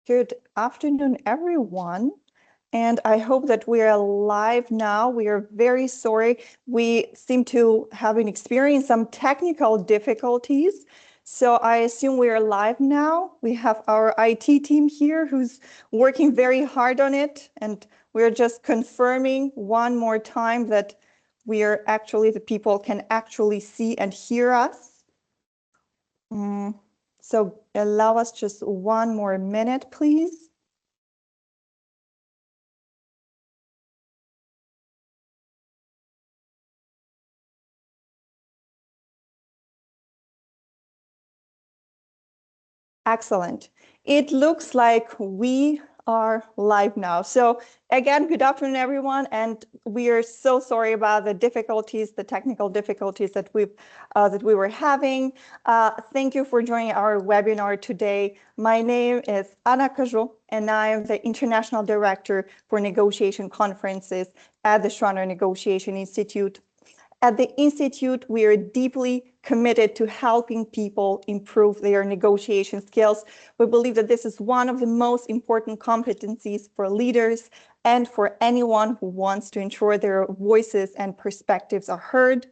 Good afternoon, everyone. And I hope that we are live now. We are very sorry. We seem to have experienced some technical difficulties. So I assume we are live now. We have our IT team here who's working very hard on it. And we're just confirming one more time that the people can actually see and hear us. So allow us just one more minute, please. Excellent. It looks like we are live now. So again, good afternoon, everyone. And we are so sorry about the difficulties, the technical difficulties that we were having. Thank you for joining our webinar today. My name is Anna Cajot, and I am the International Director for Negotiation Conferences at the Schroner Negotiation Institute. At the Institute, we are deeply committed to helping people improve their negotiation skills. We believe that this is one of the most important competencies for leaders and for anyone who wants to ensure their voices and perspectives are heard.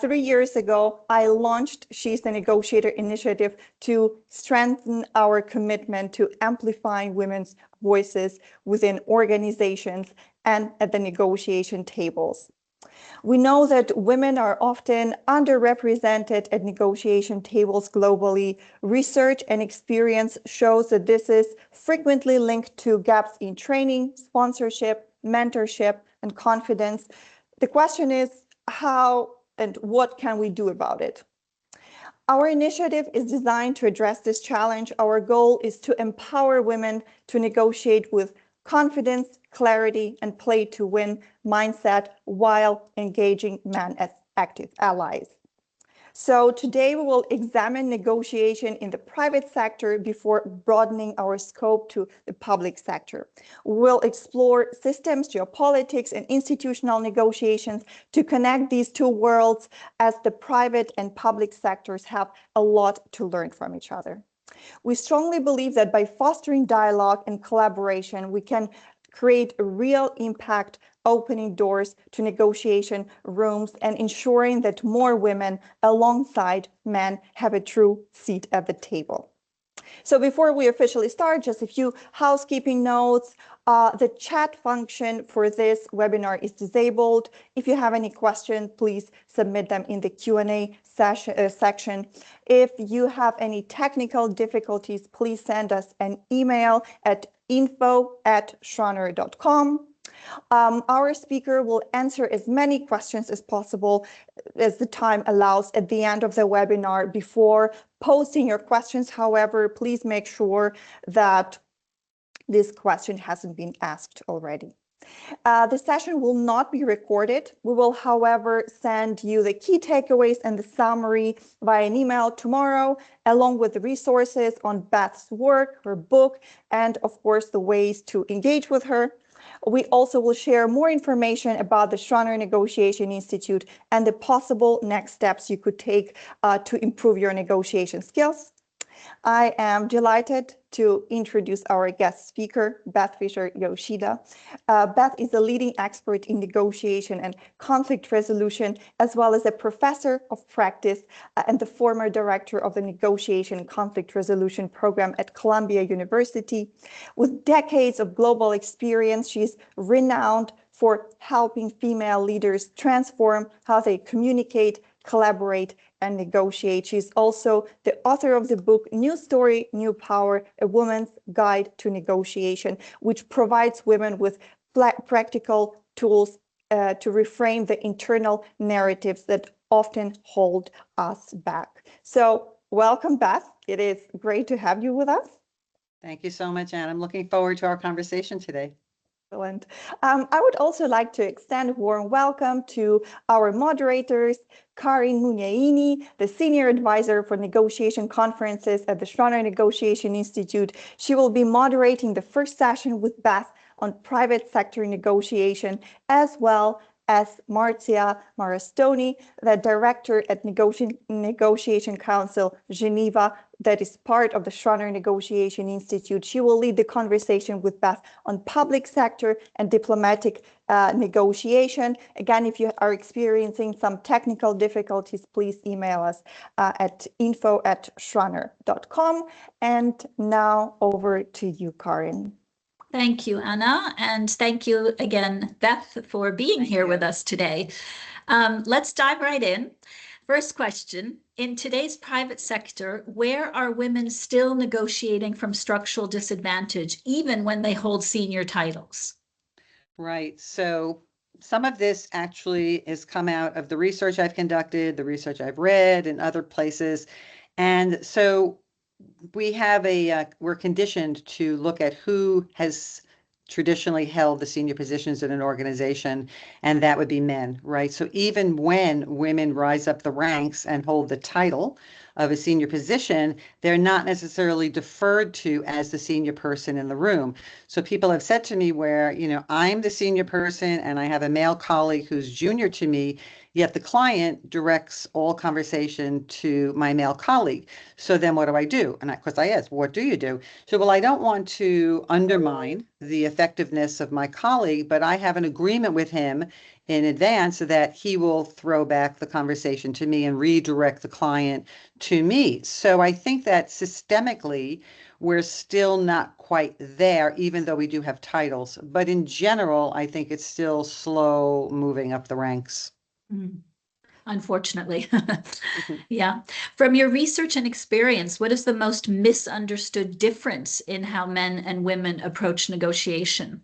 3 years ago, I launched She's the Negotiator initiative to strengthen our commitment to amplifying women's voices within organizations and at the negotiation tables. We know that women are often underrepresented at negotiation tables globally. Research and experience shows that this is frequently linked to gaps in training, sponsorship, mentorship, and confidence. The question is, how and what can we do about it? Our initiative is designed to address this challenge. Our goal is to empower women to negotiate with confidence, clarity, and play to win mindset while engaging men as active allies. So today we will examine negotiation in the private sector before broadening our scope to the public sector. We'll explore systems, geopolitics, and institutional negotiations to connect these two worlds, as the private and public sectors have a lot to learn from each other. We strongly believe that by fostering dialogue and collaboration, we can create a real impact, opening doors to negotiation rooms and ensuring that more women alongside men have a true seat at the table. So before we officially start, just a few housekeeping notes. The chat function for this webinar is disabled. If you have any questions, please submit them in the Q&A section. If you have any technical difficulties, please send us an email at info@schroner.com. Our speaker will answer as many questions as possible as the time allows at the end of the webinar. Before posting your questions, however, please make sure that this question hasn't been asked already. The session will not be recorded. We will, however, send you the key takeaways and the summary via an email tomorrow, along with the resources on Beth's work, her book, and of course, the ways to engage with her. We also will share more information about the Schroner Negotiation Institute and the possible next steps you could take to improve your negotiation skills. I am delighted to introduce our guest speaker, Beth Fisher-Yoshida. Beth is a leading expert in negotiation and conflict resolution, as well as a professor of practice and the former director of the Negotiation and Conflict Resolution program at Columbia University. With decades of global experience, she's renowned for helping female leaders transform how they communicate, collaborate, and negotiate. She's also the author of the book, New Story, New Power, A Woman's Guide to Negotiation, which provides women with practical tools to reframe the internal narratives that often hold us back. So welcome, Beth. It is great to have you with us. Thank you so much, Anne. I'm looking forward to our conversation today. Excellent. I would also like to extend a warm welcome to our moderators, Karin Muniaini, the Senior Advisor for Negotiation Conferences at the Schroner Negotiation Institute. She will be moderating the first session with Beth on private sector negotiation, as well as Marzia Marastoni, the director at Negotiation Council Geneva, that is part of the Schroner Negotiation Institute. She will lead the conversation with Beth on public sector and diplomatic negotiation. Again, if you are experiencing some technical difficulties, please email us at info@schroner.com. And now over to you, Karin. Thank you, Anna, and thank you again, Beth, for being here with us today. Let's dive right in. First question, in today's private sector, where are women still negotiating from structural disadvantage, even when they hold senior titles? Right. So some of this actually has come out of the research I've conducted, the research I've read in other places. And so we're conditioned to look at who has traditionally held the senior positions in an organization, and that would be men, right? So even when women rise up the ranks and hold the title of a senior position, they're not necessarily deferred to as the senior person in the room. So people have said to me where, I'm the senior person and I have a male colleague who's junior to me, yet the client directs all conversation to my male colleague. So then what do I do? And of course I ask, what do you do? So, well, I don't want to undermine the effectiveness of my colleague, but I have an agreement with him in advance that he will throw back the conversation to me and redirect the client to me. So I think that systemically, we're still not quite there, even though we do have titles. But in general, I think it's still slow moving up the ranks. Unfortunately. Yeah. From your research and experience, what is the most misunderstood difference in how men and women approach negotiation?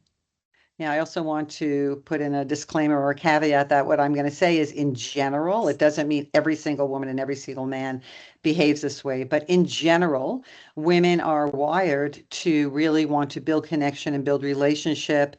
Yeah, I also want to put in a disclaimer or a caveat that what I'm going to say is in general, it doesn't mean every single woman and every single man behaves this way, but in general, women are wired to really want to build connection and build relationship,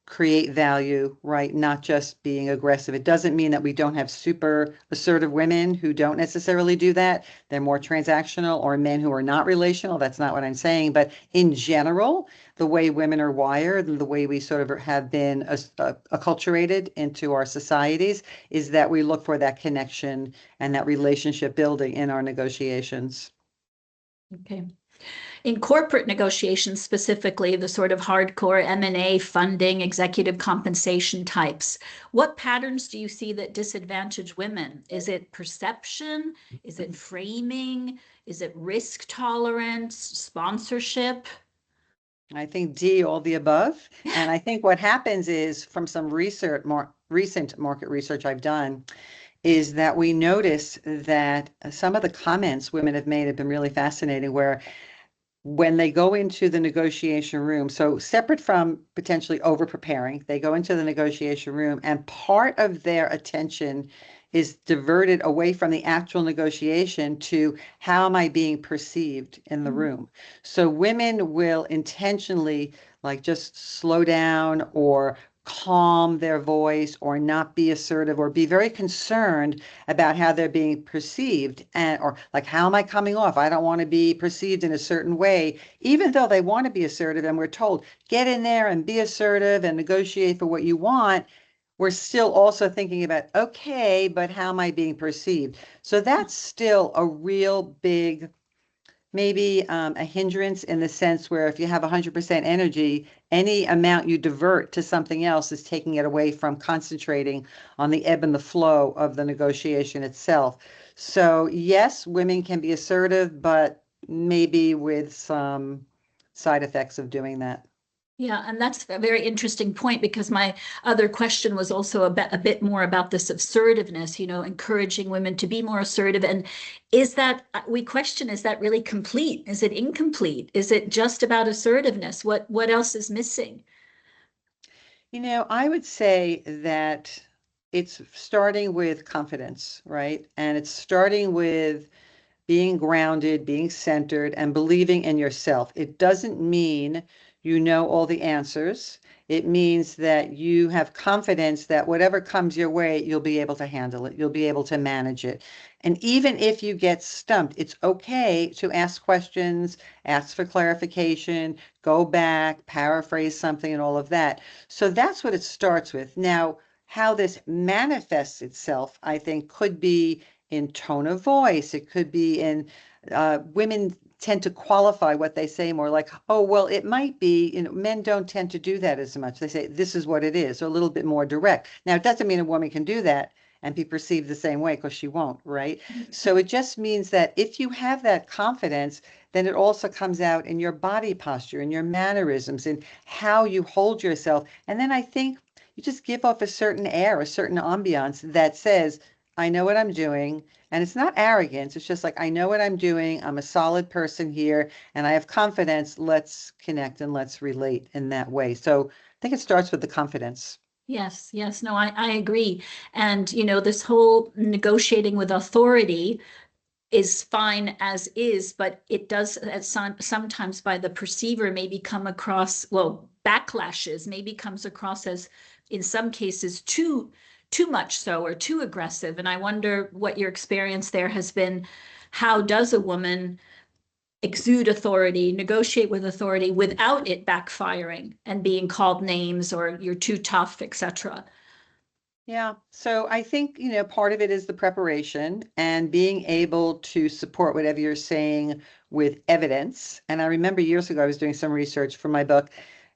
create value, right? Not just being aggressive. It doesn't mean that we don't have super assertive women who don't necessarily do that. They're more transactional, or men who are not relational. That's not what I'm saying. But in general, the way women are wired and the way we sort of have been acculturated into our societies is that we look for that connection and that relationship building in our negotiations. Okay. In corporate negotiations, specifically the sort of hardcore M&A funding, executive compensation types, what patterns do you see that disadvantage women? Is it perception? Is it framing? Is it risk tolerance, sponsorship? I think D, all the above. And I think what happens is from some research, more recent market research I've done, is that we notice that some of the comments women have made have been really fascinating, where when they go into the negotiation room, so separate from potentially over preparing, they go into the negotiation room and part of their attention is diverted away from the actual negotiation to how am I being perceived in the room. So women will intentionally like just slow down or calm their voice or not be assertive or be very concerned about how they're being perceived, and or like, how am I coming off? I don't want to be perceived in a certain way, even though they want to be assertive and we're told get in there and be assertive and negotiate for what you want. We're still also thinking about, okay, but how am I being perceived? So that's still a real big, maybe a hindrance in the sense where if you have 100% energy, any amount you divert to something else is taking it away from concentrating on the ebb and the flow of the negotiation itself. So yes, women can be assertive, but maybe with some side effects of doing that. Yeah, and that's a very interesting point, because my other question was also a bit more about this assertiveness, encouraging women to be more assertive. And is that, we question, is that really complete? Is it incomplete? Is it just about assertiveness? What else is missing? I would say that it's starting with confidence, right? And it's starting with being grounded, being centered, and believing in yourself. It doesn't mean you know all the answers. It means that you have confidence that whatever comes your way, you'll be able to handle it. You'll be able to manage it. And even if you get stumped, it's okay to ask questions, ask for clarification, go back, paraphrase something, and all of that. So that's what it starts with. Now, how this manifests itself, I think, could be in tone of voice. It could be in women tend to qualify what they say more like, oh, well, it might be, men don't tend to do that as much. They say, this is what it is, or a little bit more direct. Now, it doesn't mean a woman can do that and be perceived the same way, because she won't, right? So it just means that if you have that confidence, then it also comes out in your body posture, in your mannerisms, in how you hold yourself. And then I think you just give off a certain air, a certain ambiance that says, I know what I'm doing. And it's not arrogance. It's just like, I know what I'm doing. I'm a solid person here and I have confidence. Let's connect and let's relate in that way. So I think it starts with the confidence. Yes, yes, no, I agree. And, this whole negotiating with authority is fine as is, but it does sometimes by the perceiver maybe come across, well, backlashes maybe comes across as, in some cases, too much so, or too aggressive. And I wonder what your experience there has been. How does a woman exude authority, negotiate with authority without it backfiring and being called names or you're too tough, etc.? Yeah. So I think, part of it is the preparation and being able to support whatever you're saying with evidence. And I remember years ago, I was doing some research for my book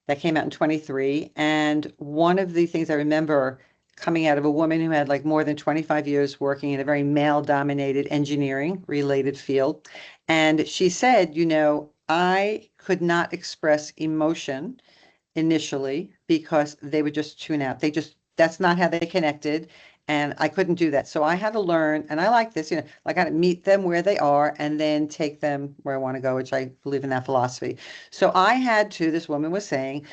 that came out in 23. And one of the things I remember coming out of a woman who had like more than 25 years working in a very male-dominated engineering related field. And she said, I could not express emotion initially because they would just tune out. That's not how they connected. And I couldn't do that. So I had to learn, and I like this, I got to meet them where they are and then take them where I want to go, which I believe in that philosophy. So I had to, this woman was saying,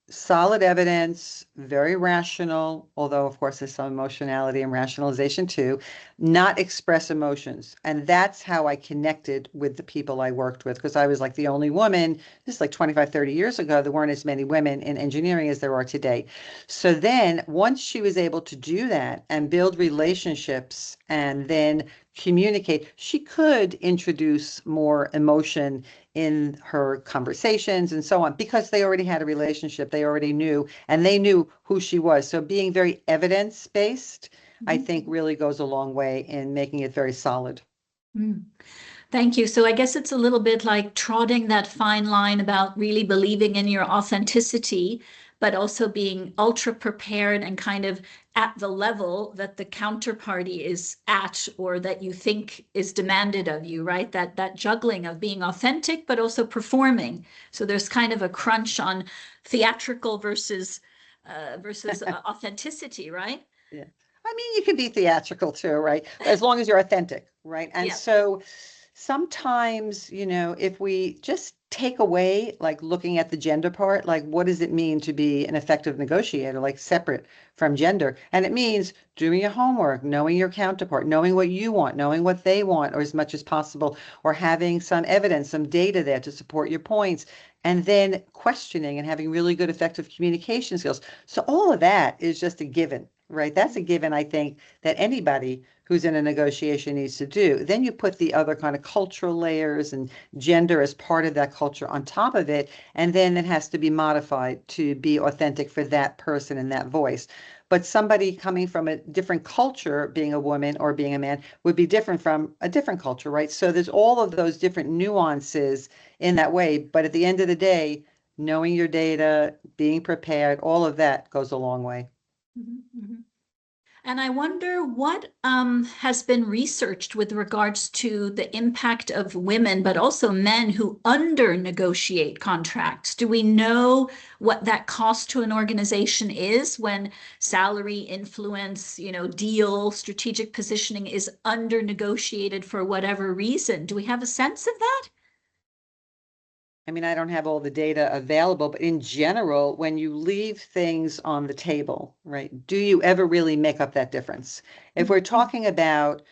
solid evidence, very rational, although of course there's some emotionality and rationalization too, not express emotions. And that's how I connected with the people I worked with, because I was like the only woman, this is like 25, 30 years ago, there weren't as many women in engineering as there are today. So then once she was able to do that and build relationships and then communicate, she could introduce more emotion in her conversations and so on, because they already had a relationship, they already knew, and they knew who she was. So being very evidence-based, I think really goes a long way in making it very solid. Mm. Thank you. So I guess it's a little bit like trotting that fine line about really believing in your authenticity, but also being ultra prepared and kind of at the level that the counterparty is at, or that you think is demanded of you, right? That juggling of being authentic, but also performing. So there's kind of a crunch on theatrical versus authenticity, right? Yeah. I mean, you can be theatrical too, right? As long as you're authentic, right? And Yeah. so sometimes, if we just take away like looking at the gender part, like what does it mean to be an effective negotiator, like separate from gender? And it means doing your homework, knowing your counterpart, knowing what you want, knowing what they want, or as much as possible, or having some evidence, some data there to support your points, and then questioning and having really good effective communication skills. So all of that is just a given, right? That's a given, I think, that anybody who's in a negotiation needs to do. Then you put the other kind of cultural layers and gender as part of that culture on top of it, and then it has to be modified to be authentic for that person and that voice. But somebody coming from a different culture, being a woman or being a man, would be different from a different culture, right? So there's all of those different nuances in that way. But at the end of the day, knowing your data, being prepared, all of that goes a long way. Mm-hmm, mm-hmm. And I wonder what has been researched with regards to the impact of women, but also men who under negotiate contracts. Do we know what that cost to an organization is when salary, influence, deal, strategic positioning is under negotiated for whatever reason? Do we have a sense of that? I mean, I don't have all the data available, but in general, when you leave things on the table, right, do you ever really make up that difference? If we're talking about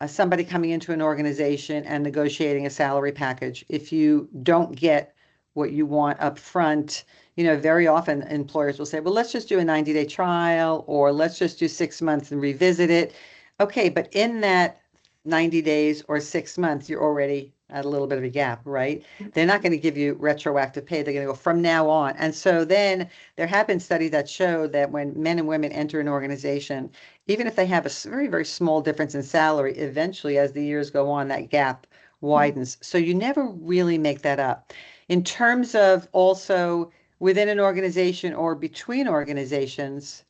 somebody coming into an organization and negotiating a salary package, if you don't get what you want up front, very often employers will say, well, let's just do a 90-day trial, or let's just do 6 months and revisit it. Okay, but in that 90 days or 6 months, you're already at a little bit of a gap, right? They're not going to give you retroactive pay. They're going to go from now on. And so then there have been studies that show that when men and women enter an organization, even if they have a very, very small difference in salary, eventually as the years go on, that gap widens. So you never really make that up. In terms of also within an organization or between organizations,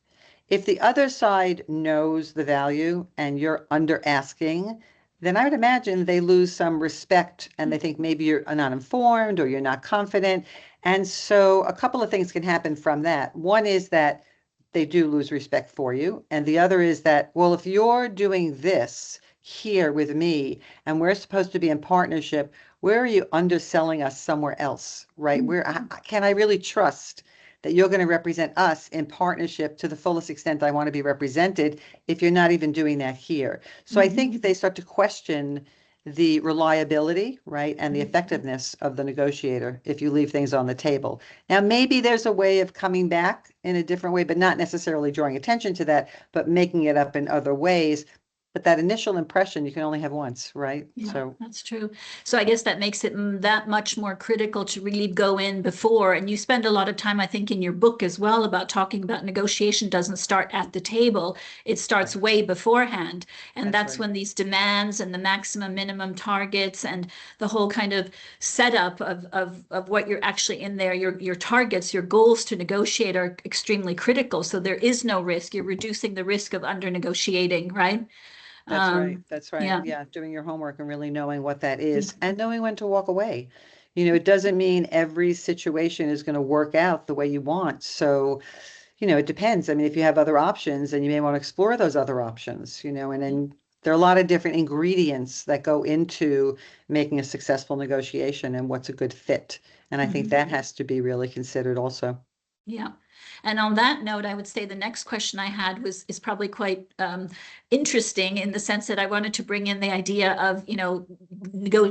if the other side knows the value and you're under asking, then I would imagine they lose some respect and they think maybe you're not informed or you're not confident. And so a couple of things can happen from that. One is that they do lose respect for you. And the other is that, well, if you're doing this here with me and we're supposed to be in partnership, where are you underselling us somewhere else, right? Where can I really trust that you're going to represent us in partnership to the fullest extent I want to be represented if you're not even doing that here? So I think they start to question the reliability, right, and the effectiveness of the negotiator if you leave things on the table. Now, maybe there's a way of coming back in a different way, but not necessarily drawing attention to that, but making it up in other ways. But that initial impression you can only have once, right? Yeah, So that's true. So I guess that makes it that much more critical to really go in before. And you spend a lot of time, I think, in your book as well about talking about negotiation doesn't start at the table. It starts Right. way beforehand. And that's right. when these demands and the maximum minimum targets and the whole kind of setup of what you're actually in there, your targets, your goals to negotiate are extremely critical. So there is no risk. You're reducing the risk of under negotiating, right? That's right. That's right. Yeah. Yeah, doing your homework and really knowing what that is and knowing when to walk away. It doesn't mean every situation is going to work out the way you want. So, it depends. I mean, if you have other options, then you may want to explore those other options, and then there are a lot of different ingredients that go into making a successful negotiation and what's a good fit. And I think that has to be really considered also. Yeah. And on that note, I would say the next question I had is probably quite interesting in the sense that I wanted to bring in the idea of,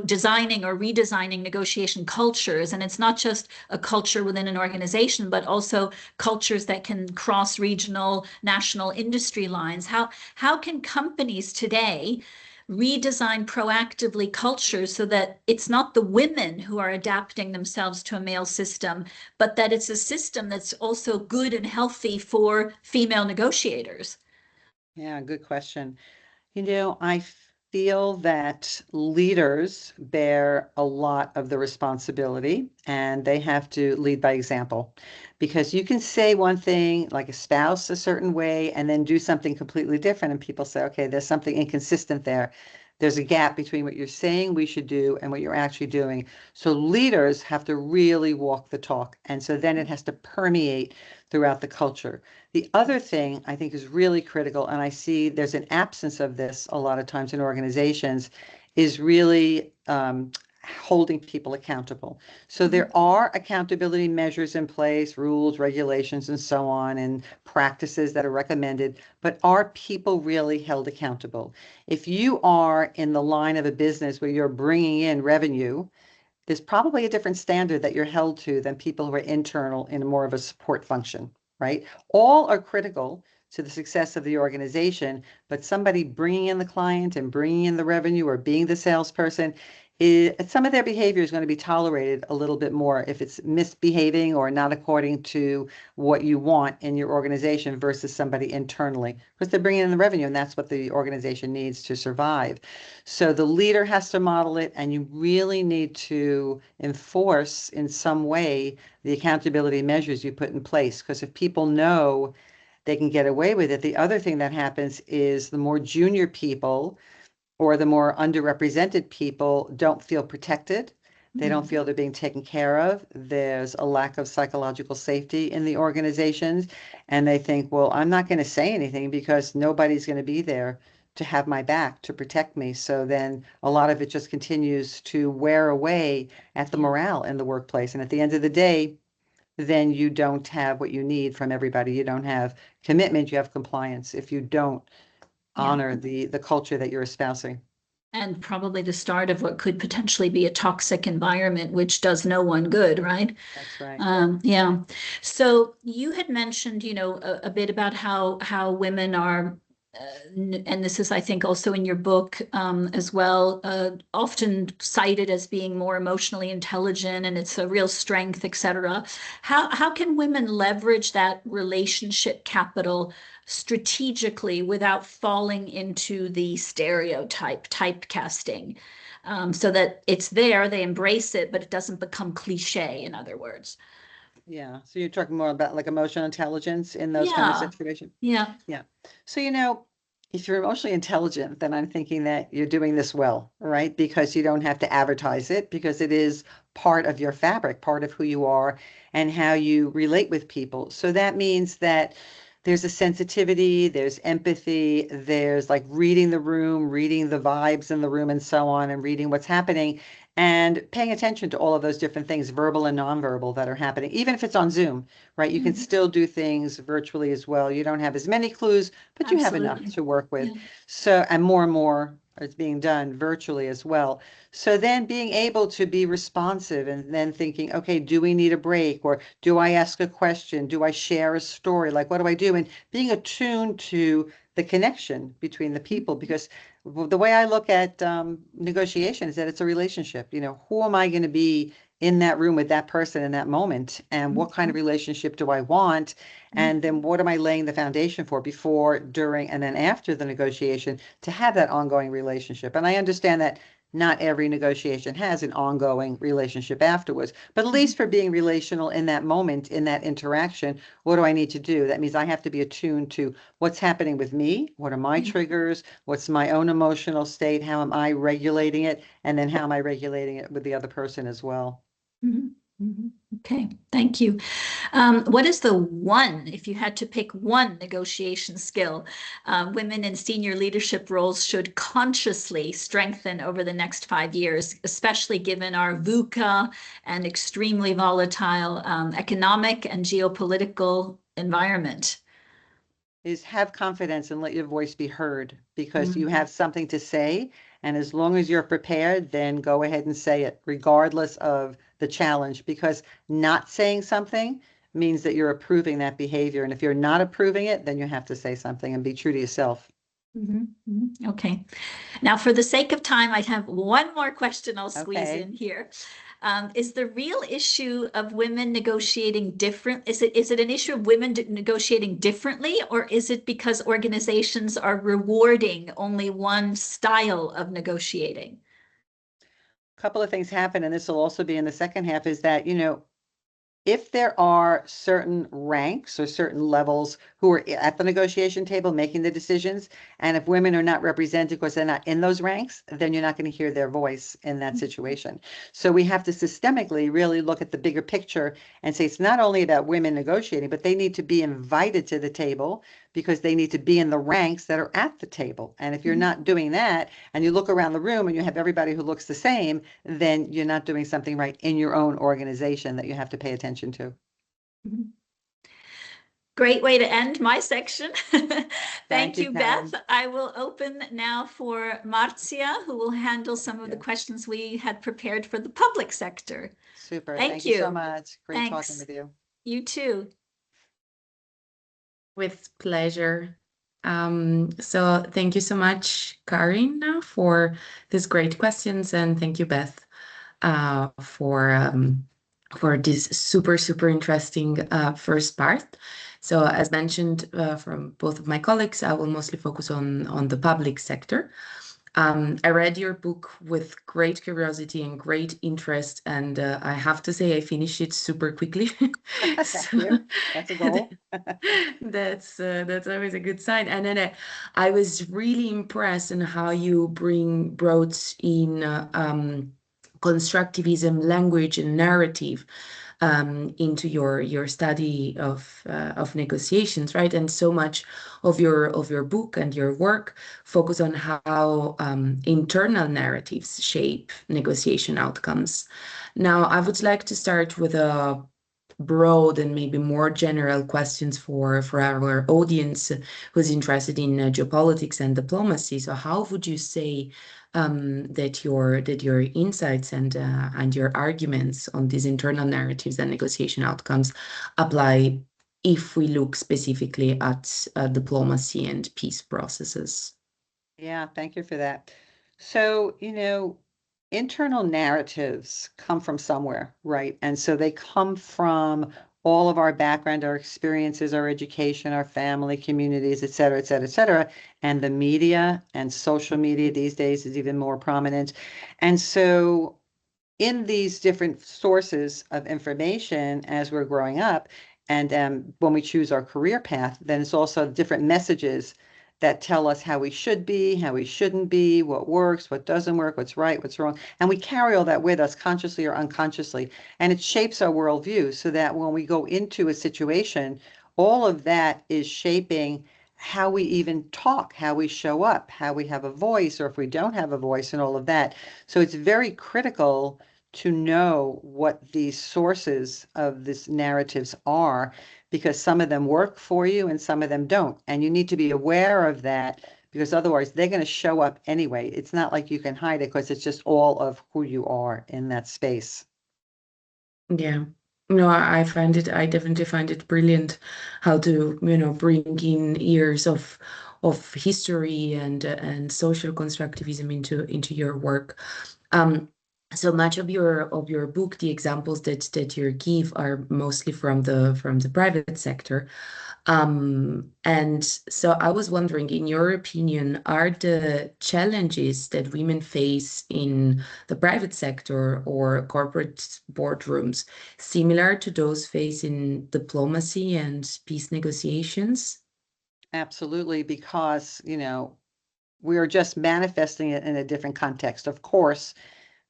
designing or redesigning negotiation cultures. And it's not just a culture within an organization, but also cultures that can cross regional, national industry lines. How can companies today redesign proactively cultures so that it's not the women who are adapting themselves to a male system, but that it's a system that's also good and healthy for female negotiators? Yeah, good question. I feel that leaders bear a lot of the responsibility and they have to lead by example because you can say one thing, like espouse a certain way, and then do something completely different. And people say, okay, there's something inconsistent there. There's a gap between what you're saying we should do and what you're actually doing. So leaders have to really walk the talk. And so then it has to permeate throughout the culture. The other thing I think is really critical, and I see there's an absence of this a lot of times in organizations, is really holding people accountable. So there are accountability measures in place, rules, regulations, and so on, and practices that are recommended, but are people really held accountable? If you are in the line of a business where you're bringing in revenue, there's probably a different standard that you're held to than people who are internal in more of a support function, right? All are critical to the success of the organization, but somebody bringing in the client and bringing in the revenue or being the salesperson, some of their behavior is going to be tolerated a little bit more if it's misbehaving or not according to what you want in your organization versus somebody internally, because they're bringing in the revenue and that's what the organization needs to survive. So the leader has to model it, and you really need to enforce in some way the accountability measures you put in place, because if people know they can get away with it, the other thing that happens is the more junior people or the more underrepresented people don't feel protected. They don't feel they're being taken care of. There's a lack of psychological safety in the organizations. And they think, well, I'm not going to say anything because nobody's going to be there to have my back, to protect me. So then a lot of it just continues to wear away at the morale in the workplace. And at the end of the day, then you don't have what you need from everybody. You don't have commitment, you have compliance if you don't honor the culture that you're espousing. And probably the start of what could potentially be a toxic environment, which does no one good, right? That's right. Yeah. So you had mentioned, a bit about how women are and this is, I think, also in your book as well, often cited as being more emotionally intelligent and it's a real strength, etc. How can women leverage that relationship capital strategically without falling into the stereotype, typecasting, so that it's there, they embrace it, but it doesn't become cliche, in other words? Yeah. So you're talking more about like emotional intelligence in those kind of Yeah, situations. yeah. Yeah. So, if you're emotionally intelligent, then I'm thinking that you're doing this well, right? Because you don't have to advertise it because it is part of your fabric, part of who you are and how you relate with people. So that means that there's a sensitivity, there's empathy, there's like reading the room, reading the vibes in the room and so on, and reading what's happening and paying attention to all of those different things, verbal and nonverbal, that are happening, even if it's on Zoom, right? You can Mhm. still do things virtually as well. You don't have as many clues, but you have enough Absolutely. to work with. Yeah. So, and more is being done virtually as well. So then being able to be responsive and then thinking, okay, do we need a break? Or do I ask a question? Do I share a story? Like, what do I do? And being attuned to the connection between the people, because the way I look at negotiation is that it's a relationship. Who am I going to be in that room with that person in that moment? And what kind of relationship do I want? And then what am I laying the foundation for before, during, and then after the negotiation to have that ongoing relationship? And I understand that not every negotiation has an ongoing relationship afterwards, but at least for being relational in that moment, in that interaction, what do I need to do? That means I have to be attuned to what's happening with me, what are my triggers, what's my own emotional state, how am I regulating it, and then how am I regulating it with the other person as well. Mhm, mhm. Okay, thank you. What is the one, if you had to pick one negotiation skill, women in senior leadership roles should consciously strengthen over the next 5 years, especially given our VUCA and extremely volatile economic and geopolitical environment? Is have confidence and let your voice be heard because you Mm. have something to say. And as long as you're prepared, then go ahead and say it, regardless of the challenge, because not saying something means that you're approving that behavior. And if you're not approving it, then you have to say something and be true to yourself. Mhm, mhm. Okay. Now, for the sake of time, I have one more question I'll squeeze Okay. in here. Is the real issue of women negotiating different? Is it an issue of women negotiating differently, or is it because organizations are rewarding only one style of negotiating? A couple of things happen, and this will also be in the second half, is that, if there are certain ranks or certain levels who are at the negotiation table making the decisions, and if women are not represented because they're not in those ranks, then you're not going to hear their voice in that situation. So we have to systemically really look at the bigger picture and say it's not only about women negotiating, but they need to be invited to the table because they need to be in the ranks that are at the table. And if you're not doing that, and you look around the room and you have everybody who looks the same, then you're not doing something right in your own organization that you have to pay attention to. Mhm. Great way to end my section. Thank Thank you, you, Beth. Karen. I will open now for Marzia, who will handle some of the Yeah. questions we had prepared for the public sector. Super. Thank Thank you so you. much. Great talking Thanks. with you. You too. With pleasure. So thank you so much, Karin, for these great questions, and thank you, Beth, for this super interesting first part. So as mentioned from both of my colleagues, I will mostly focus on the public sector. I read your book with great curiosity and great interest, and I have to say I finished it super quickly. Thank you. That's a goal. That's always a good sign. And then I was really impressed in how you brought in constructivism, language, and narrative into your study of negotiations, right? And so much of your book and your work focus on how internal narratives shape negotiation outcomes. Now, I would like to start with a broad and maybe more general questions for our audience who's interested in geopolitics and diplomacy. So how would you say that your insights and your arguments on these internal narratives and negotiation outcomes apply if we look specifically at diplomacy and peace processes? Yeah, thank you for that. So, internal narratives come from somewhere, right? And so they come from all of our background, our experiences, our education, our family, communities, et cetera, et cetera, et cetera. And the media and social media these days is even more prominent. And so in these different sources of information as we're growing up, and when we choose our career path, then it's also different messages that tell us how we should be, how we shouldn't be, what works, what doesn't work, what's right, what's wrong. And we carry all that with us consciously or unconsciously. And it shapes our worldview so that when we go into a situation, all of that is shaping how we even talk, how we show up, how we have a voice, or if we don't have a voice, and all of that. So it's very critical to know what these sources of this narratives are, because some of them work for you and some of them don't. And you need to be aware of that, because otherwise they're going to show up anyway. It's not like you can hide it because it's just all of who you are in that space. Yeah. No, I definitely find it brilliant how to, bring in years of history and social constructivism into your work. So much of your book, the examples that you give are mostly from the private sector. And so I was wondering, in your opinion, are the challenges that women face in the private sector or corporate boardrooms similar to those faced in diplomacy and peace negotiations? Absolutely, because, we are just manifesting it in a different context. Of course,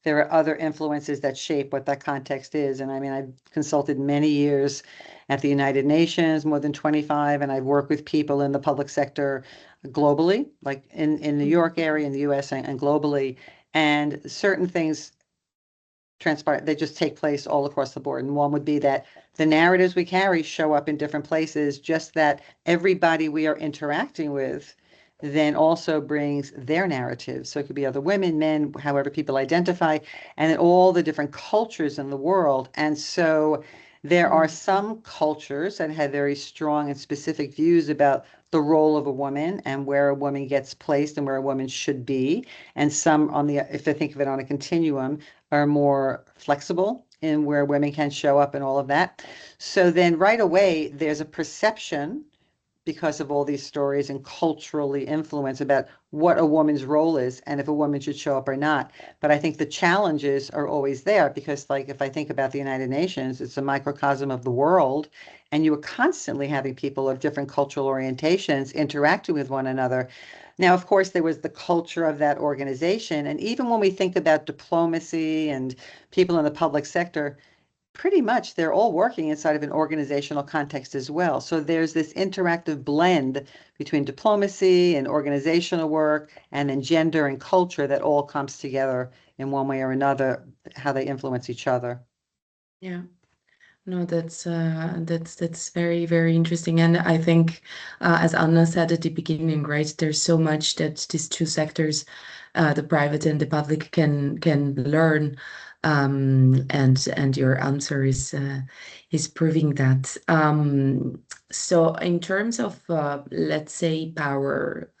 there are other influences that shape what that context is. And I mean, I've consulted many years at the United Nations, more than 25, and I've worked with people in the public sector globally, like in New York area, in the US and globally. And certain things transpire, they just take place all across the board. And one would be that the narratives we carry show up in different places, just that everybody we are interacting with then also brings their narrative. So it could be other women, men, however people identify, and then all the different cultures in the world. And so there are some cultures that have very strong and specific views about the role of a woman and where a woman gets placed and where a woman should be. And some on the, if I think of it on a continuum, are more flexible in where women can show up and all of that. So then right away, there's a perception because of all these stories and culturally influence about what a woman's role is and if a woman should show up or not. But I think the challenges are always there because, like, if I think about the United Nations, it's a microcosm of the world, and you are constantly having people of different cultural orientations interacting with one another. Now, of course, there was the culture of that organization. And even when we think about diplomacy and people in the public sector, pretty much they're all working inside of an organizational context as well. So there's this interactive blend between diplomacy and organizational work and then gender and culture that all comes together in one way or another, how they influence each other. Yeah. No, that's very, very interesting. And I think, as Anna said at the beginning, right, there's so much that these two sectors, the private and the public, can learn. And your answer is proving that. So in terms of let's say power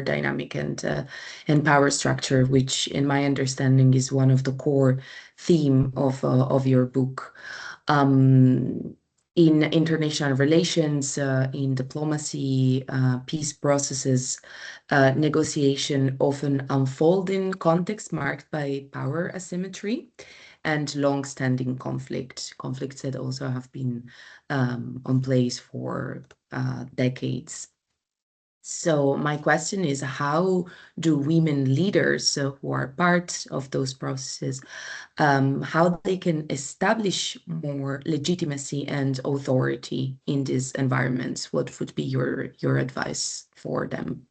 dynamic and power structure, which in my understanding is one of the core theme of your book. In international relations, in diplomacy, peace processes, negotiation often unfold in context marked by power asymmetry and long-standing conflicts that also have been on place for decades. So my question is, how do women leaders who are part of those processes, how they can establish more legitimacy and authority in these environments? What would be your advice for them?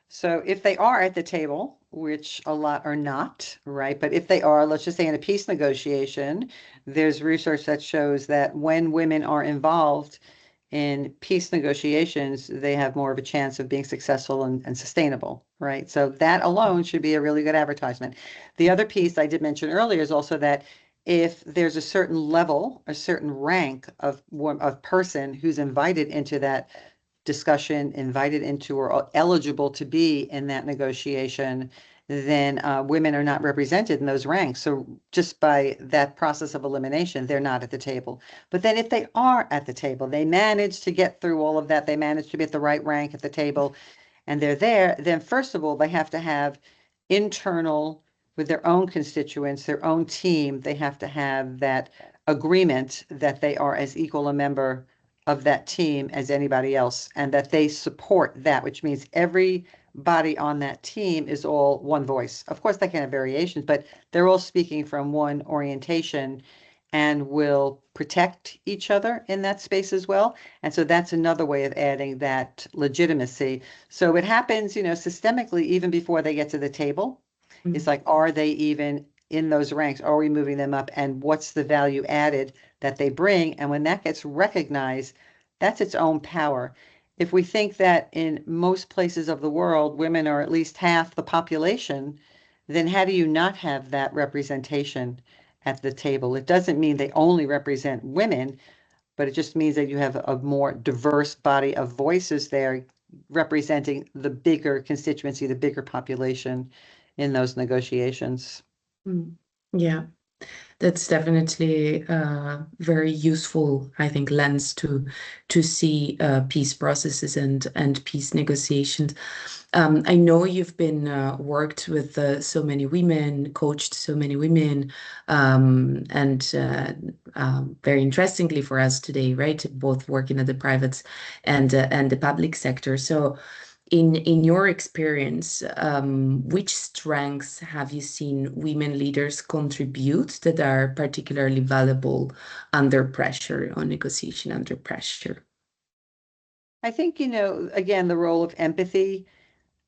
So if they are at the table, which a lot are not, right? But if they are, let's just say in a peace negotiation, there's research that shows that when women are involved in peace negotiations, they have more of a chance of being successful and sustainable, right? So that alone should be a really good advertisement. The other piece I did mention earlier is also that if there's a certain level, a certain rank of person who's invited into that discussion, invited into or eligible to be in that negotiation, then women are not represented in those ranks. So just by that process of elimination, they're not at the table. But then if they are at the table, they manage to get through all of that, they manage to be at the right rank at the table, and they're there, then first of all, they have to have internal, with their own constituents, their own team, they have to have that agreement that they are as equal a member of that team as anybody else, and that they support that, which means everybody on that team is all one voice. Of course, they can have variations, but they're all speaking from one orientation and will protect each other in that space as well. And so that's another way of adding that legitimacy. So it happens, systemically, even before they get to the table. It's like, are they even in those ranks? Are we moving them up? And what's the value added that they bring? And when that gets recognized, that's its own power. If we think that in most places of the world, women are at least half the population, then how do you not have that representation at the table? It doesn't mean they only represent women, but it just means that you have a more diverse body of voices there representing the bigger constituency, the bigger population in those negotiations. Yeah, that's definitely a very useful, I think, lens to see peace processes and peace negotiations. I know you've been worked with so many women, coached so many women, and very interestingly for us today, right? Both working at the private and the public sector. So, in your experience, which strengths have you seen women leaders contribute that are particularly valuable under pressure, on negotiation under pressure? I think, again, the role of empathy,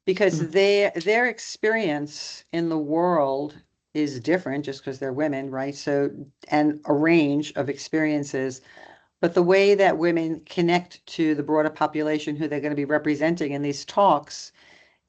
because their experience in the world is different just because they're women, right? So, and a range of experiences. But the way that women connect to the broader population who they're going to be representing in these talks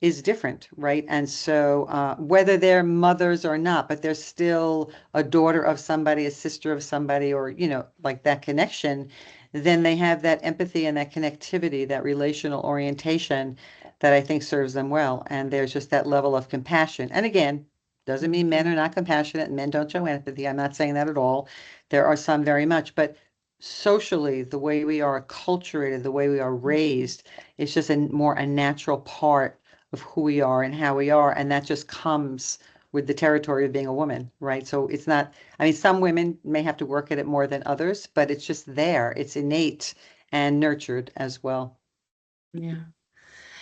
is different, right? And so whether they're mothers or not, but they're still a daughter of somebody, a sister of somebody, or, like that connection, then they have that empathy and that connectivity, that relational orientation that I think serves them well. And there's just that level of compassion. And again, doesn't mean men are not compassionate and men don't show empathy. I'm not saying that at all. There are some very much, but socially, the way we are acculturated, the way we are raised, it's just more a natural part of who we are and how we are. And that just comes with the territory of being a woman, right? So it's not, some women may have to work at it more than others, but it's just there. It's innate and nurtured as well. Yeah.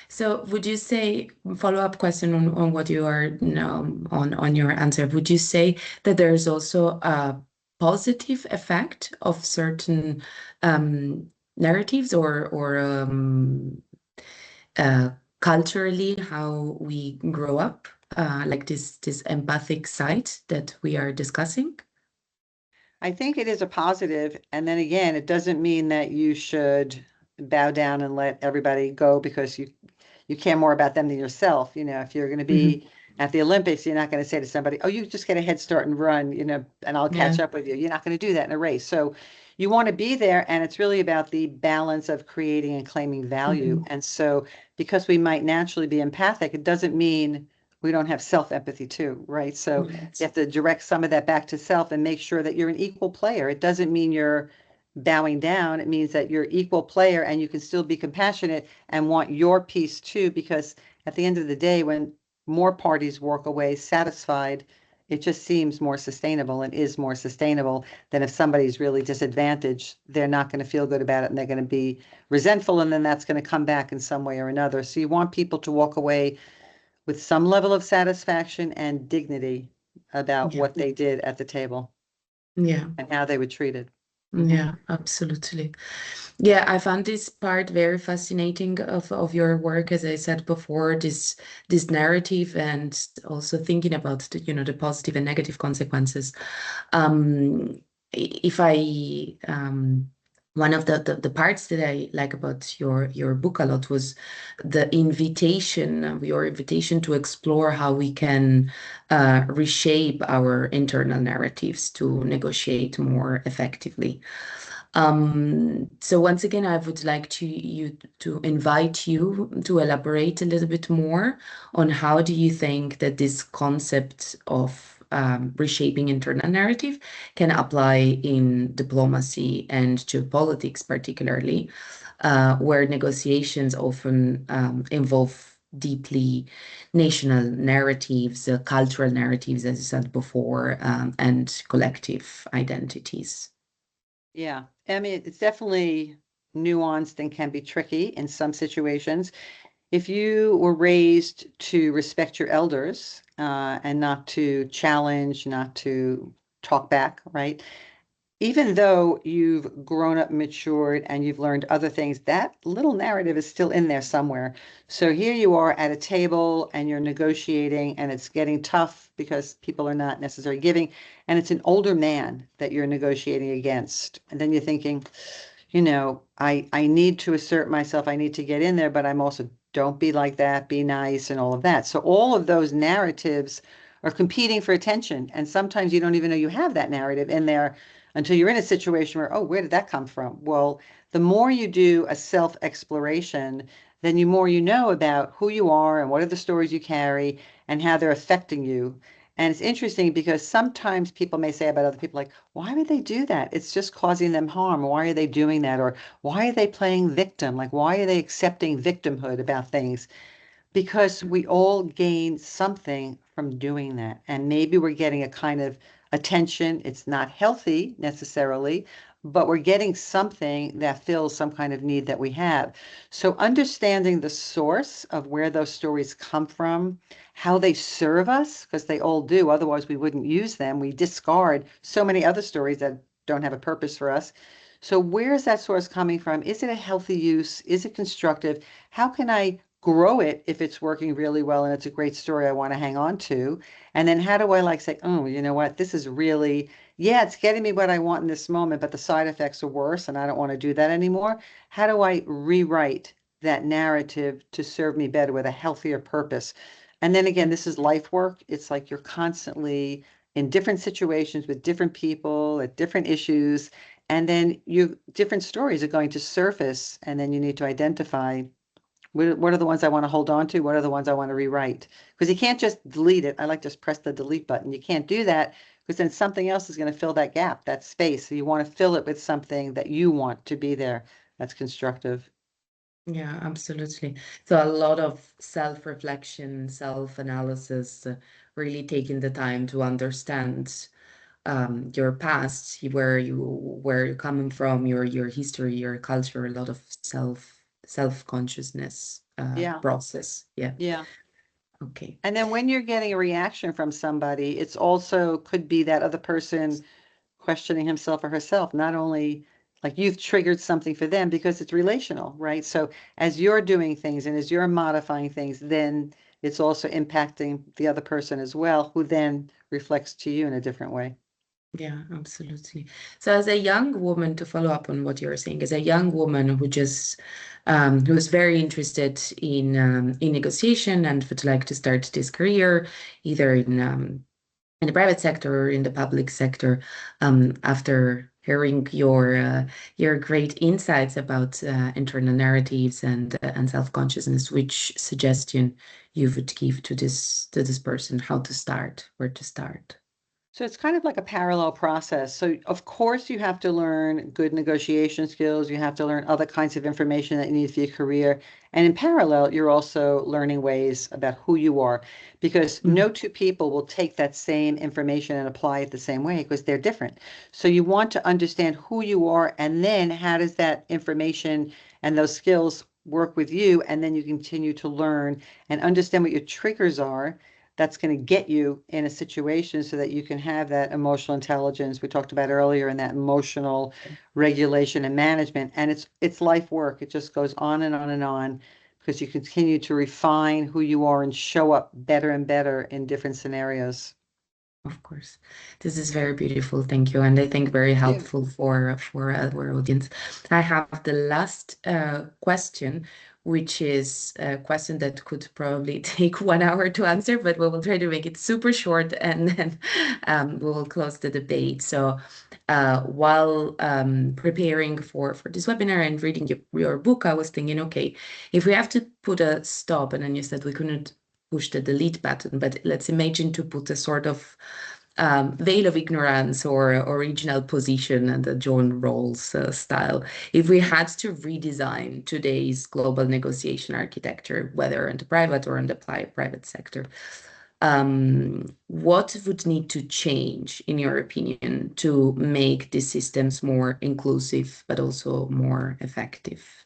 So would you say, follow-up question on what you are on your answer, would you say that there's also a positive effect of certain narratives or culturally how we grow up, like this empathic side that we are discussing? I think it is a positive. And then again, it doesn't mean that you should bow down and let everybody go because you care more about them than yourself. If you're going to be at the Olympics, you're not going to say to somebody, oh, you just get a head start and run, and I'll catch up with you. You're not going to do that in a race. So you want to be there, and it's really about the balance of creating and claiming value. And so because we might naturally be empathic, it doesn't mean we don't have self-empathy too, right? So you have to direct some of that back to self and make sure that you're an equal player. It doesn't mean you're bowing down. It means that you're equal player and you can still be compassionate and want your piece too, because at the end of the day, when more parties walk away satisfied, it just seems more sustainable and is more sustainable than if somebody's really disadvantaged. They're not going to feel good about it and they're going to be resentful, and then that's going to come back in some way or another. So you want people to walk away with some level of satisfaction and dignity about what they did at the table. Yeah. And how they were treated. Yeah, absolutely. Yeah, I found this part very fascinating of your work, as I said before, this narrative and also thinking about the positive and negative consequences. If I one of the parts that I like about your book a lot was the invitation, your invitation to explore how we can reshape our internal narratives to negotiate more effectively. So once again, I would like to invite you to elaborate a little bit more on how do you think that this concept of reshaping internal narrative can apply in diplomacy and geopolitics, particularly, where negotiations often involve deeply national narratives, cultural narratives, as you said before, and collective identities. Yeah, I mean, it's definitely nuanced and can be tricky in some situations. If you were raised to respect your elders and not to challenge, not to talk back, right? Even though you've grown up, matured, and you've learned other things, that little narrative is still in there somewhere. So here you are at a table and you're negotiating, and it's getting tough because people are not necessarily giving, and it's an older man that you're negotiating against. And then you're thinking, I need to assert myself, I need to get in there, but I'm also, don't be like that, be nice, and all of that. So all of those narratives are competing for attention. And sometimes you don't even know you have that narrative in there until you're in a situation where, oh, where did that come from? Well, the more you do a self-exploration, then the more you know about who you are and what are the stories you carry and how they're affecting you. And it's interesting because sometimes people may say about other people, like, why would they do that? It's just causing them harm. Why are they doing that? Or why are they playing victim? Like, why are they accepting victimhood about things? Because we all gain something from doing that. And maybe we're getting a kind of attention. It's not healthy necessarily, but we're getting something that fills some kind of need that we have. So understanding the source of where those stories come from, how they serve us, because they all do, otherwise we wouldn't use them. We discard so many other stories that don't have a purpose for us. So where is that source coming from? Is it a healthy use? Is it constructive? How can I grow it if it's working really well and it's a great story I want to hang on to? And then how do I like say, oh, you know what? This is really, yeah, it's getting me what I want in this moment, but the side effects are worse and I don't want to do that anymore. How do I rewrite that narrative to serve me better with a healthier purpose? And then again, this is life work. It's like you're constantly in different situations with different people at different issues. And then different stories are going to surface, and then you need to identify what are the ones I want to hold on to? What are the ones I want to rewrite? Because you can't just delete it. I like just press the delete button. You can't do that because then something else is going to fill that gap, that space. So you want to fill it with something that you want to be there. That's constructive. Yeah, absolutely. So a lot of self-reflection, self-analysis, really taking the time to understand your past, where you're coming from, your history, your culture, a lot of self-consciousness Yeah. process. Yeah. Yeah. Okay. And then when you're getting a reaction from somebody, it's also could be that other person questioning himself or herself, not only like you've triggered something for them because it's relational, right? So as you're doing things and as you're modifying things, then it's also impacting the other person as well, who then reflects to you in a different way. Yeah, absolutely. So as a young woman, to follow up on what you're saying, as a young woman who is very interested in negotiation and would like to start this career, either in the private sector or in the public sector, after hearing your great insights about internal narratives and self-consciousness, which suggestion you would give to this person, how to start, where to start? So it's kind of like a parallel process. So of course you have to learn good negotiation skills. You have to learn other kinds of information that you need for your career. And in parallel, you're also learning ways about who you are, because no two people will take that same information and apply it the same way because they're different. So you want to understand who you are, and then how does that information and those skills work with you? And then you continue to learn and understand what your triggers are that's going to get you in a situation so that you can have that emotional intelligence we talked about earlier and that emotional regulation and management. And it's life work. It just goes on and on and on because you continue to refine who you are and show up better and better in different scenarios. Of course. This is very beautiful. Thank you. And I think very helpful for our audience. I have the last question, which is a question that could probably take 1 hour to answer, but we will try to make it super short and then we will close the debate. So while preparing for this webinar and reading your book, I was thinking, okay, if we have to put a stop, and then you said we couldn't push the delete button, but let's imagine to put a sort of veil of ignorance or original position and the John Rawls style. If we had to redesign today's global negotiation architecture, whether in the private or in the private sector, what would need to change, in your opinion, to make these systems more inclusive but also more effective?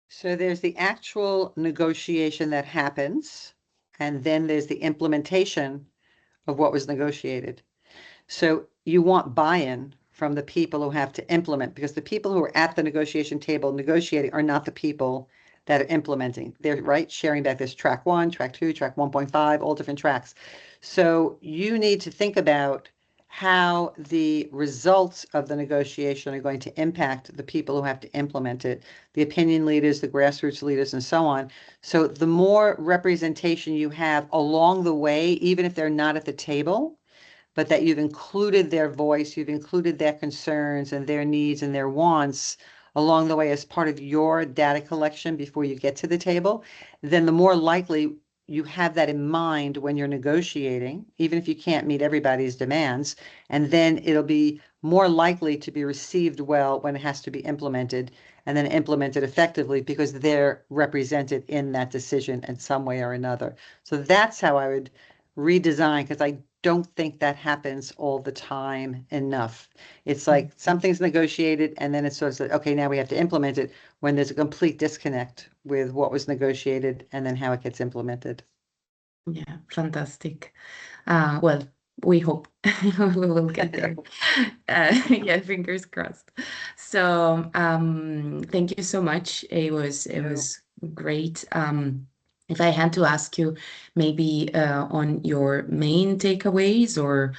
So there's the actual negotiation that happens, and then there's the implementation of what was negotiated. So you want buy-in from the people who have to implement, because the people who are at the negotiation table negotiating are not the people that are implementing. They're right sharing back. There's track 1, track 2, track 1.5, all different tracks. So you need to think about how the results of the negotiation are going to impact the people who have to implement it, the opinion leaders, the grassroots leaders, and so on. So the more representation you have along the way, even if they're not at the table, but that you've included their voice, you've included their concerns and their needs and their wants along the way as part of your data collection before you get to the table, then the more likely you have that in mind when you're negotiating, even if you can't meet everybody's demands, and then it'll be more likely to be received well when it has to be implemented, and then implemented effectively because they're represented in that decision in some way or another. So that's how I would redesign, because I don't think that happens all the time enough. It's like something's negotiated and then it's sort of like, okay, now we have to implement it, when there's a complete disconnect with what was negotiated and then how it gets implemented. Yeah, fantastic. Well, we hope we will get there. Yeah, fingers crossed. So thank you so much. It was great. If I had to ask you maybe on your main takeaways, or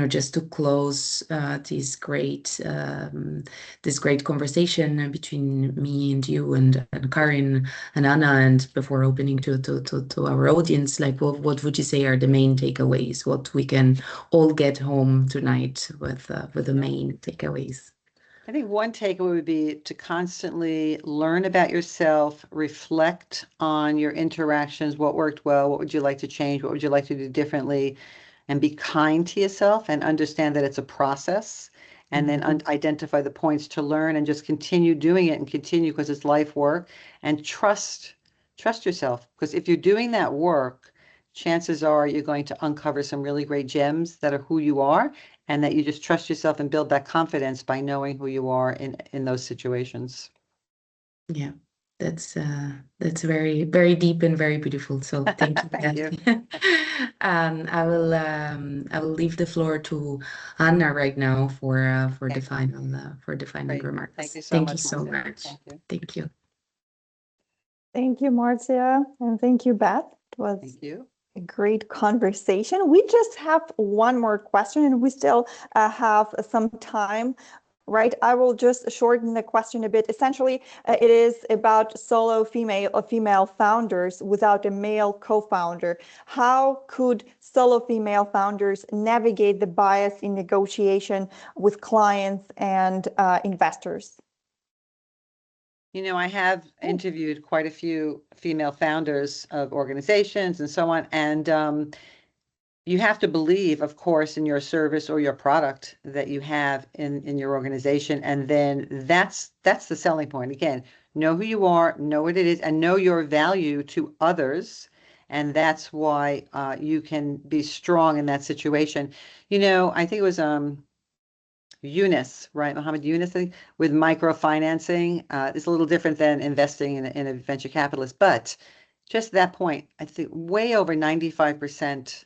just to close this great conversation between me and you and Karin and Anna, and before opening to our audience, like what would you say are the main takeaways? What we can all get home tonight with the main takeaways? I think one takeaway would be to constantly learn about yourself, reflect on your interactions, what worked well, what would you like to change, what would you like to do differently, and be kind to yourself and understand that it's a process, and then identify the points to learn and just continue doing it and continue because it's life work, and trust yourself, because if you're doing that work, chances are you're going to uncover some really great gems that are who you are, and that you just trust yourself and build that confidence by knowing who you are in those situations. Yeah, that's very, very deep and very beautiful. So thank you. Thank you. I will leave the floor to Anna right now for the final Great. remarks. Thank you so Thank much, you so Marcia. much. Thank you. Thank you. Thank you, Marcia, and thank you, Beth. It was Thank you. a great conversation. We just have one more question, and we still have some time, right? I will just shorten the question a bit. Essentially, it is about solo female founders without a male co-founder. How could solo female founders navigate the bias in negotiation with clients and investors? I have interviewed quite a few female founders of organizations and so on, and you have to believe, of course, in your service or your product that you have in your organization, and then that's the selling point. Again, know who you are, know what it is, and know your value to others, and that's why you can be strong in that situation. I think it was Yunus, right? Mohammed Yunus, I think, with microfinancing. It's a little different than investing in a venture capitalist, but just that point, I think way over 95%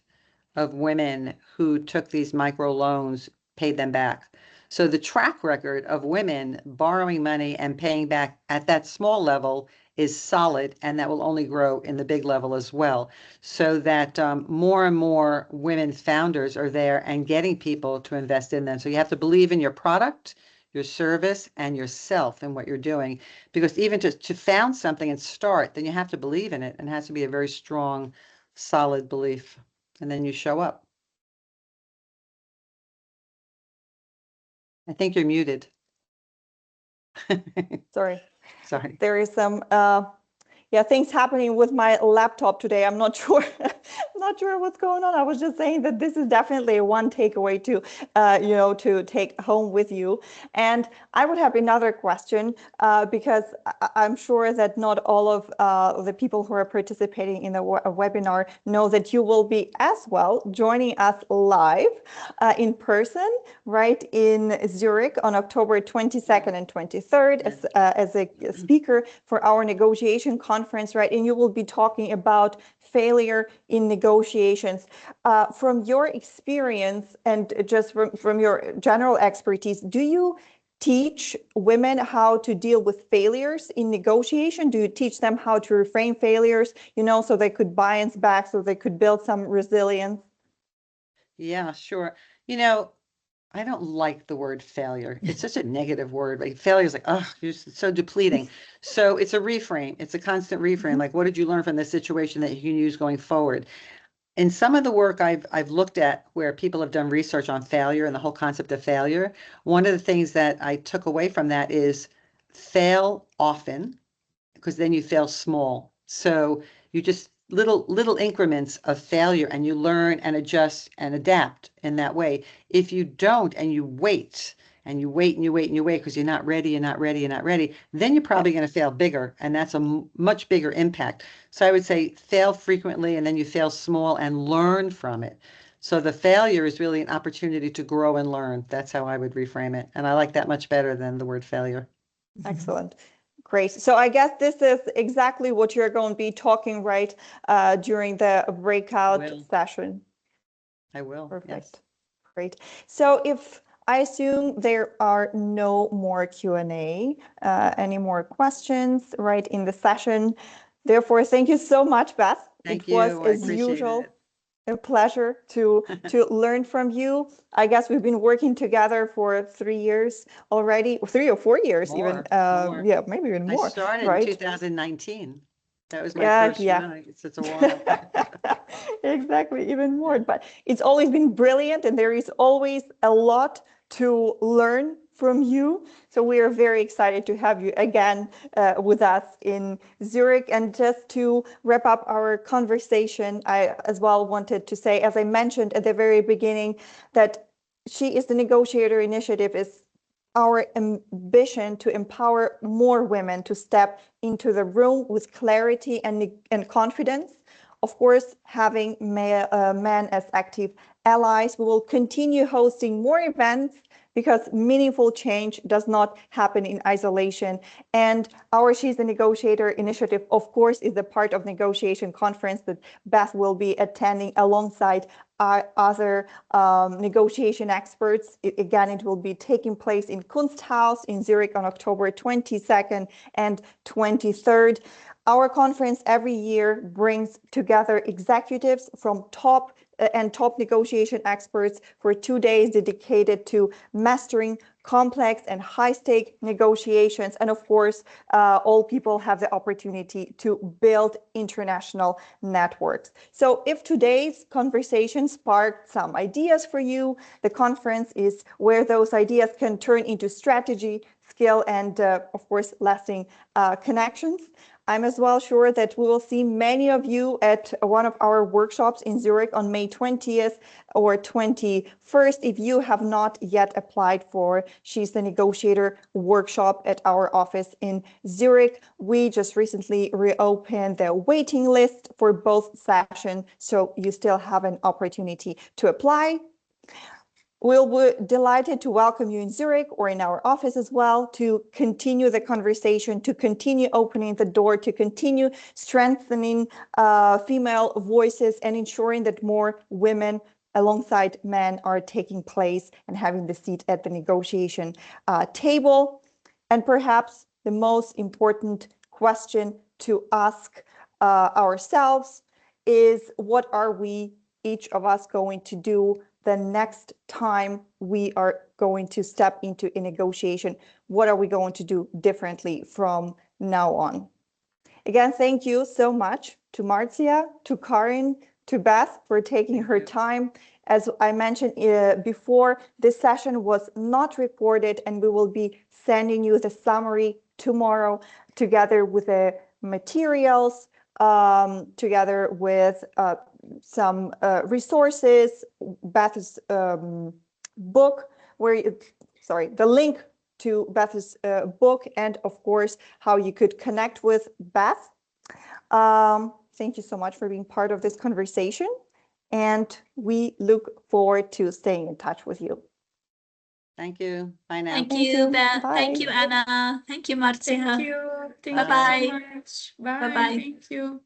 of women who took these micro loans paid them back. So the track record of women borrowing money and paying back at that small level is solid, and that will only grow in the big level as well. So that more and more women founders are there and getting people to invest in them. So you have to believe in your product, your service, and yourself and what you're doing. Because even to found something and start, then you have to believe in it, and it has to be a very strong, solid belief. And then you show up. I think you're muted. Sorry. Sorry. There is some things happening with my laptop today. I'm not sure. Not sure what's going on. I was just saying that this is definitely one takeaway to take home with you. And I would have another question because I'm sure that not all of the people who are participating in the webinar know that you will be as well joining us live in person, right, in Zurich on October 22nd and 23rd as a speaker for our negotiation conference, right? And you will be talking about failure in negotiations. From your experience and just from your general expertise, do you teach women how to deal with failures in negotiation? Do you teach them how to reframe failures, so they could bounce back, so they could build some resilience? Yeah, sure. I don't like the word failure. It's such a negative word. Like failure is like, oh, you're so depleting. So it's a reframe. It's a constant reframe. Like, what did you learn from this situation that you can use going forward? In some of the work I've looked at where people have done research on failure and the whole concept of failure, one of the things that I took away from that is fail often, because then you fail small. So you just little increments of failure, and you learn and adjust and adapt in that way. If you don't, and you wait and you wait and you wait and you wait because you're not ready, then you're probably going to fail bigger, and that's a much bigger impact. So I would say fail frequently, and then you fail small and learn from it. So the failure is really an opportunity to grow and learn. That's how I would reframe it. And I like that much better than the word failure. Excellent. Great. So I guess this is exactly what you're going to be talking during the breakout session. I will. Perfect. Yes. Great. So if I assume there are no more Q&A, any more questions right in the session. Therefore, thank you so much, Beth. Thank you. It was, as usual, a pleasure to learn from you. I guess we've been working together for 3 years already, 3 or 4 years more, even. More. Yeah, maybe even more. I started in 2019. That was my first run. It's a while. Exactly, even more. But it's always been brilliant, and there is always a lot to learn from you. So we are very excited to have you again with us in Zurich. And just to wrap up our conversation, I as well wanted to say, as I mentioned at the very beginning, that She is the Negotiator initiative is our ambition to empower more women to step into the room with clarity and confidence. Of course, having men as active allies. We will continue hosting more events because meaningful change does not happen in isolation. And our She's the Negotiator initiative, of course, is a part of negotiation conference that Beth will be attending alongside other negotiation experts. Again, it will be taking place in Kunsthaus in Zurich on October 22nd and 23rd. Our conference every year brings together executives from top negotiation experts for 2 days dedicated to mastering complex and high-stake negotiations. And of course, all people have the opportunity to build international networks. So if today's conversation sparked some ideas for you, the conference is where those ideas can turn into strategy, skill, and of course, lasting connections. I'm as well sure that we will see many of you at one of our workshops in Zurich on May 20th or 21st. If you have not yet applied for She's the Negotiator workshop at our office in Zurich, we just recently reopened the waiting list for both sessions, so you still have an opportunity to apply. We'll be delighted to welcome you in Zurich or in our office as well to continue the conversation, to continue opening the door, to continue strengthening female voices and ensuring that more women alongside men are taking place and having the seat at the negotiation table. And perhaps the most important question to ask ourselves is, what are we, each of us, going to do the next time we are going to step into a negotiation? What are we going to do differently from now on? Again, thank you so much to Marcia, to Karin, to Beth for taking her time. As I mentioned before, this session was not recorded, and we will be sending you the summary tomorrow together with the materials, together with some resources, Beth's book, the link to Beth's book, and of course, how you could connect with Beth. Thank you so much for being part of this conversation, and we look forward to staying in touch with you. Thank you. Bye now. Thank Thank you, you. Beth. Bye. Thank you, Anna. Thank you, Marcia. Thank you. Thank Bye-bye. you so much. Bye. Bye-bye. Thank you.